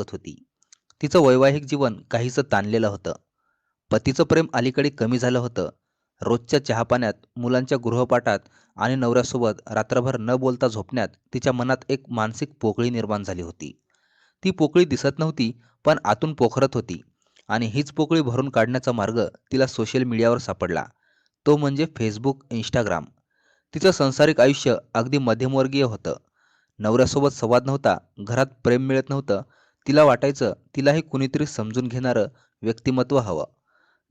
होती. तिचं वैवाहिक जीवन काहीसं ताणलेलं होतं. पतीचं प्रेम अलीकडे कमी झालं होतं. रोजच्या चहापाण्यात, मुलांच्या गृहपाठात आणि नवऱ्यासोबत रात्रभर न बोलता झोपण्यात तिच्या मनात एक मानसिक पोकळी निर्माण झाली होती. ती पोकळी दिसत नव्हती, पण आतून पोखरत होती आणि हीच पोकळी भरून काढण्याचा मार्ग तिला सोशल मीडियावर सापडला. तो म्हणजे फेसबुक, इंस्टाग्राम. तिचं सांसारिक आयुष्य अगदी मध्यमवर्गीय होतं. नवऱ्यासोबत संवाद नव्हता, घरात प्रेम मिळत नव्हतं. तिला वाटायचं तिलाही कुणीतरी समजून घेणारं व्यक्तिमत्व हवं.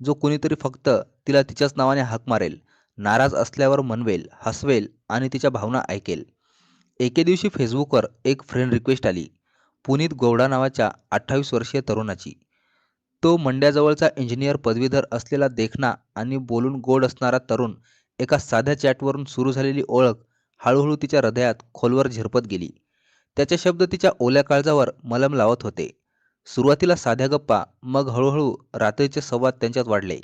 जो कुणीतरी फक्त तिला तिच्याच नावाने हाक मारेल, नाराज असल्यावर मनवेल, हसवेल आणि तिच्या भावना ऐकेल. एके दिवशी फेसबुकवर एक फ्रेंड रिक्वेस्ट आली. पुनीत गौडा नावाच्या 28 वर्षीय तरुणाची. तो मंड्याजवळचा इंजिनियर पदवीधर असलेला देखणा आणि बोलून गोड असणारा तरुण. एका साध्या चॅटवरून सुरू झालेली ओळख हळूहळू तिच्या हृदयात खोलवर झिरपत गेली. त्याचे शब्द तिच्या ओल्या काळजावर मलम लावत होते. सुरुवातीला साध्या गप्पा, मग हळूहळू रात्रीचे संवाद त्यांच्यात वाढले.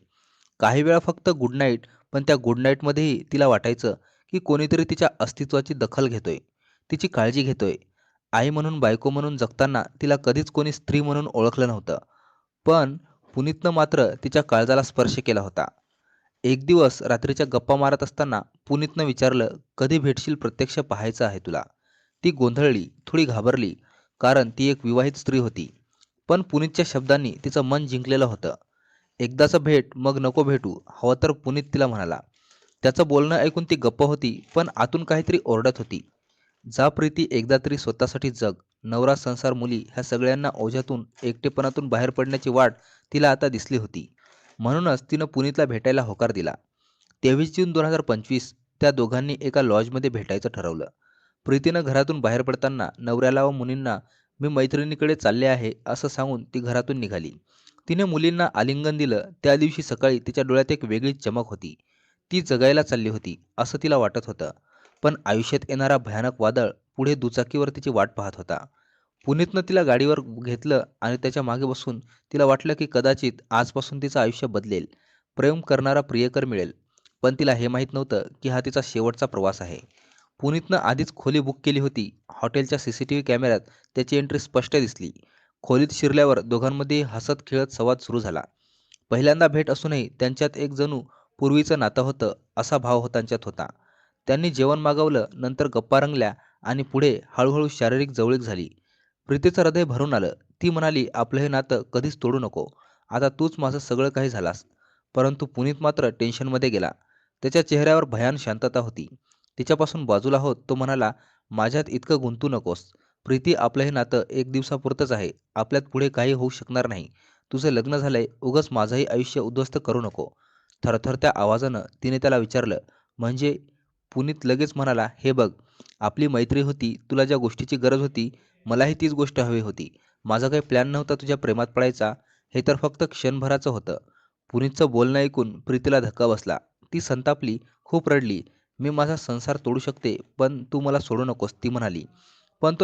काही वेळा फक्त गुड नाईट, पण त्या गुड नाईटमध्येही तिला वाटायचं की कोणीतरी तिच्या अस्तित्वाची दखल घेतोय, तिची काळजी घेतोय. आई म्हणून, बायको म्हणून जगताना तिला कधीच कोणी स्त्री म्हणून ओळखलं नव्हतं. पण पुनीतनं मात्र तिच्या काळजाला स्पर्श केला होता. एक दिवस रात्रीच्या गप्पा मारत असताना पुनीतनं विचारलं, "कधी भेटशील? प्रत्यक्ष पाहायचं आहे तुला." ती गोंधळली, थोडी घाबरली, कारण ती एक विवाहित स्त्री होती. पण पुनीतच्या शब्दांनी तिचं मन जिंकलेलं होतं. "एकदाचं भेट, मग नको भेटू, हवं तर," पुनीत तिला म्हणाला. त्याचं बोलणं ऐकून ती गप्प होती, पण आतून काहीतरी ओरडत होती. "जा प्रीती, एकदा तरी स्वतःसाठी जग." नवरा, संसार, मुली ह्या सगळ्यांना ओझ्यातून, एकटेपणातून बाहेर पडण्याची वाट तिला आता दिसली होती. म्हणूनच तिनं पुनीतला भेटायला होकार दिला. 23 जून 2025 त्या दोघांनी एका लॉजमध्ये भेटायचं ठरवलं. प्रीतीनं घरातून बाहेर पडताना नवऱ्याला व मुलींना, "मी मैत्रिणीकडे चालले आहे," असं सांगून ती घरातून निघाली. तिने मुलींना आलिंगन दिलं. त्या दिवशी सकाळी तिच्या डोळ्यात एक वेगळीच चमक होती. ती जगायला चालली होती, असं तिला वाटत होतं. पण आयुष्यात येणारा भयानक वादळ पुढे दुचाकीवर तिची वाट पाहत होता. पुनीतनं तिला गाडीवर घेतलं आणि त्याच्या मागे बसून तिला वाटलं की कदाचित आजपासून तिचं आयुष्य बदलेल. प्रेम करणारा प्रियकर मिळेल. पण तिला हे माहीत नव्हतं की हा तिचा शेवटचा प्रवास आहे. पुनीतनं आधीच खोली बुक केली होती. हॉटेलच्या सीसीटीव्ही कॅमेऱ्यात त्याची एंट्री स्पष्ट दिसली. खोलीत शिरल्यावर दोघांमध्ये हसत खेळत संवाद सुरू झाला. पहिल्यांदा भेट असूनही त्यांच्यात एक जणू पूर्वीचं नातं होतं, असा भाव त्यांच्यात होता. त्यांनी जेवण मागवलं, नंतर गप्पा रंगल्या आणि पुढे हळूहळू शारीरिक जवळीक झाली. प्रीतीचं हृदय भरून आलं. ती म्हणाली, "आपलं हे नातं कधीच तोडू नको. आता तूच माझं सगळं काही झालास." परंतु पुनीत मात्र टेन्शनमध्ये गेला. त्याच्या चेहऱ्यावर भयान शांतता होती. तिच्यापासून बाजूला होत तो म्हणाला, "माझ्यात इतकं गुंतू नकोस. प्रीती, आपलं हे नातं एक दिवसापुरतंच आहे. आपल्यात पुढे काही होऊ शकणार नाही. तुझं लग्न झालंय, उगाच माझंही आयुष्य उद्ध्वस्त करू नको." थरथरत्या आवाजानं तिने त्याला विचारलं, "म्हणजे?" पुनीत लगेच म्हणाला, "हे बघ, आपली मैत्री होती. तुला ज्या गोष्टीची गरज होती, मलाही तीच गोष्ट हवी होती. माझा काही प्लॅन नव्हता तुझ्या प्रेमात पडायचा. हे तर फक्त क्षणभराचं होतं." पुनीतचं बोलणं ऐकून प्रीतीला धक्का बसला. ती संतापली, खूप रडली. "मी माझा संसार तोडू शकते, पण तू मला सोडू नकोस," ती म्हणाली.